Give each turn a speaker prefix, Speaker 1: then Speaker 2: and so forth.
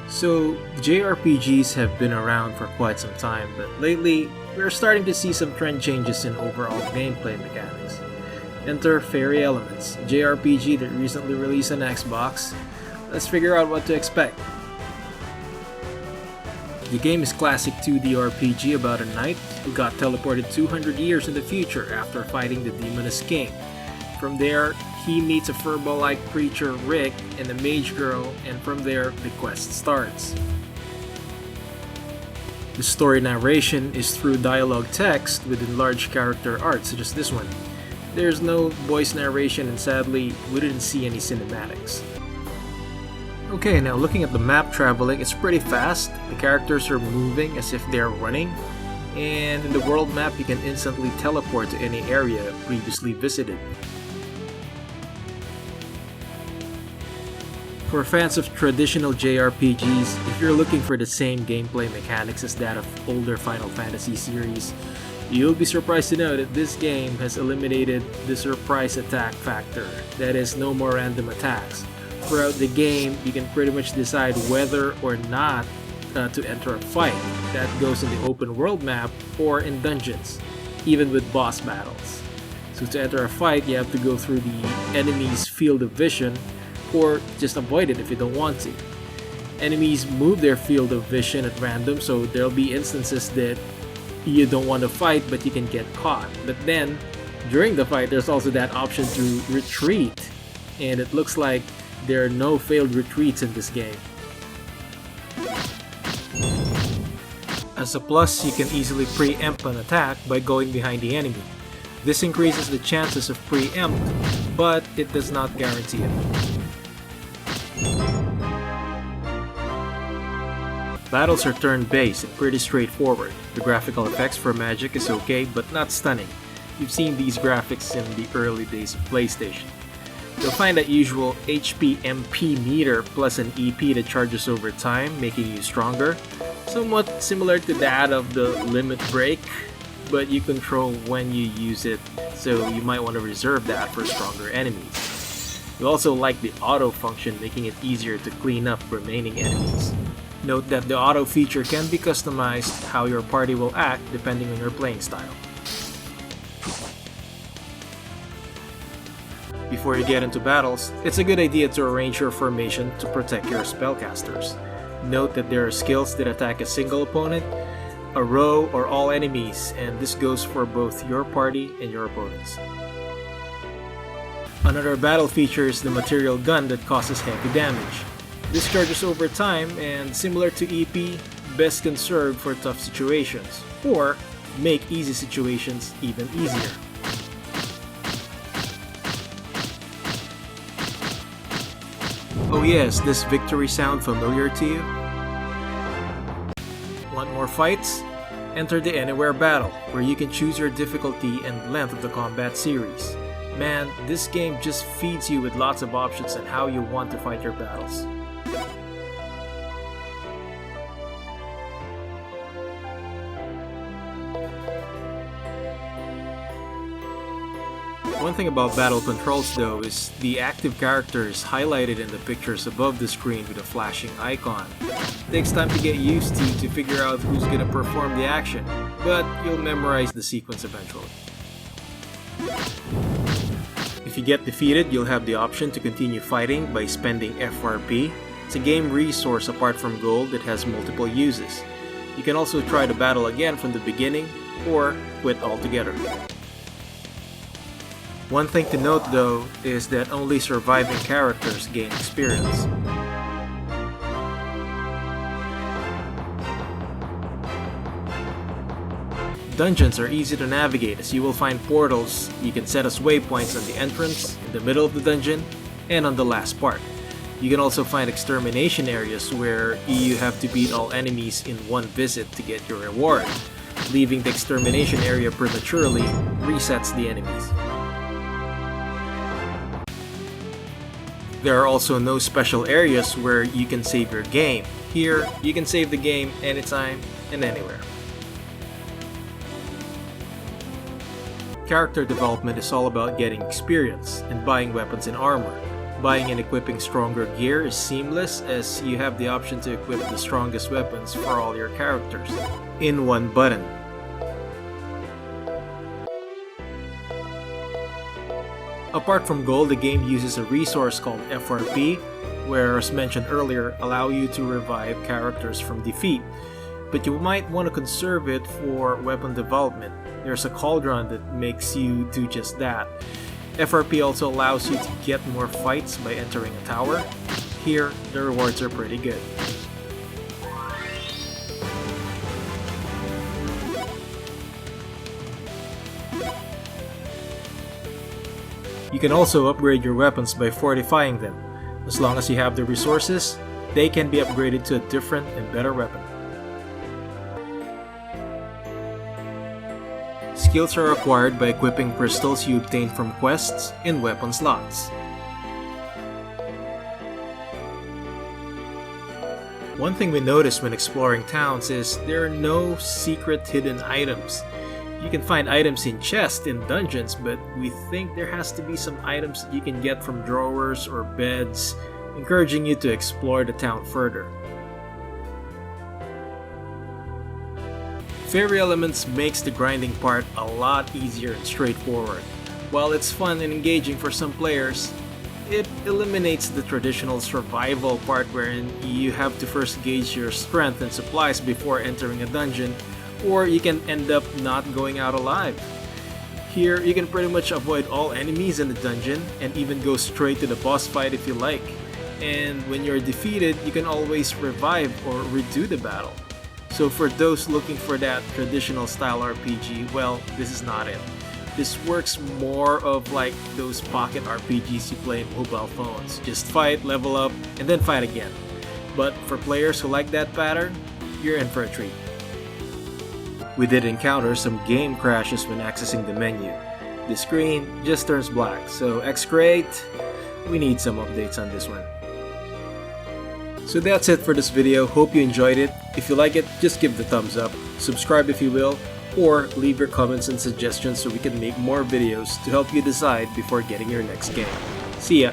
Speaker 1: So, JRPGs have been around for quite some time, but lately, we're starting to see some trend changes in overall gameplay mechanics. Enter Fairy Elements, a JRPG that recently released on Xbox. Let's figure out what to expect. The game is classic 2D RPG about a knight who got teleported 200 years in the future after fighting the demoness king. From there, he meets a furball-like creature Rick and a mage girl, and from there, the quest starts. The story narration is through dialogue text with enlarged character art such as this one. There's no voice narration and sadly, we didn't see any cinematics. Okay, now looking at the map traveling, it's pretty fast. The characters are moving as if they're running. And in the world map, you can instantly teleport to any area previously visited. For fans of traditional JRPGs, if you're looking for the same gameplay mechanics as that of older Final Fantasy series, you'll be surprised to know that this game has eliminated the surprise attack factor. That is, no more random attacks. Throughout the game, you can pretty much decide whether or not to enter a fight. That goes in the open world map or in dungeons, even with boss battles. So to enter a fight, you have to go through the enemy's field of vision, or just avoid it if you don't want to. Enemies move their field of vision at random, so there'll be instances that you don't want to fight but you can get caught. But then, during the fight, there's also that option to retreat, and it looks like there are no failed retreats in this game. As a plus, you can easily preempt an attack by going behind the enemy. This increases the chances of preempt, but it does not guarantee it. Battles are turn-based and pretty straightforward. The graphical effects for magic is okay, but not stunning. You've seen these graphics in the early days of PlayStation. You'll find that usual HP MP meter plus an EP that charges over time, making you stronger. Somewhat similar to that of the limit break, but you control when you use it, so you might want to reserve that for stronger enemies. You also like the auto function, making it easier to clean up remaining enemies. Note that the auto feature can be customized how your party will act depending on your playing style. Before you get into battles, it's a good idea to arrange your formation to protect your spellcasters. Note that there are skills that attack a single opponent, a row, or all enemies, and this goes for both your party and your opponents. Another battle feature is the material gun that causes heavy damage. This charges over time and, similar to EP, best conserved for tough situations, or make easy situations even easier. Oh yes, this victory sound familiar to you? Want more fights? Enter the Anywhere Battle, where you can choose your difficulty and length of the combat series. Man, this game just feeds you with lots of options on how you want to fight your battles. One thing about battle controls though is the active characters highlighted in the pictures above the screen with a flashing icon. It takes time to get used to figure out who's gonna perform the action, but you'll memorize the sequence eventually. If you get defeated, you'll have the option to continue fighting by spending FRP. It's a game resource apart from gold that has multiple uses. You can also try the battle again from the beginning, or quit altogether. One thing to note though is that only surviving characters gain experience. Dungeons are easy to navigate as you will find portals you can set as waypoints on the entrance, in the middle of the dungeon, and on the last part. You can also find extermination areas where you have to beat all enemies in one visit to get your reward. Leaving the extermination area prematurely resets the enemies. There are also no special areas where you can save your game. Here, you can save the game anytime and anywhere. Character development is all about getting experience and buying weapons and armor. Buying and equipping stronger gear is seamless, as you have the option to equip the strongest weapons for all your characters in one button. Apart from gold, the game uses a resource called FRP, where, as mentioned earlier, allow you to revive characters from defeat. But you might want to conserve it for weapon development. There's a cauldron that makes you do just that. FRP also allows you to get more fights by entering a tower. Here, the rewards are pretty good. You can also upgrade your weapons by fortifying them. As long as you have the resources, they can be upgraded to a different and better weapon. Skills are acquired by equipping crystals you obtain from quests in weapon slots. One thing we noticed when exploring towns is there are no secret hidden items. You can find items in chests in dungeons, but we think there has to be some items that you can get from drawers or beds, encouraging you to explore the town further. Fairy elements makes the grinding part a lot easier and straightforward. While it's fun and engaging for some players, it eliminates the traditional survival part wherein you have to first gauge your strength and supplies before entering a dungeon, or you can end up not going out alive. Here, you can pretty much avoid all enemies in the dungeon and even go straight to the boss fight if you like. And when you're defeated, you can always revive or redo the battle. So for those looking for that traditional style RPG, well, this is not it. This works more of like those pocket RPGs you play in mobile phones. Just fight, level up, and then fight again. But for players who like that pattern, you're in for a treat. We did encounter some game crashes when accessing the menu. The screen just turns black, so Exe Create, we need some updates on this one. So that's it for this video. Hope you enjoyed it. If you like it, just give the thumbs up, subscribe if you will, or leave your comments and suggestions so we can make more videos to help you decide before getting your next game. See ya!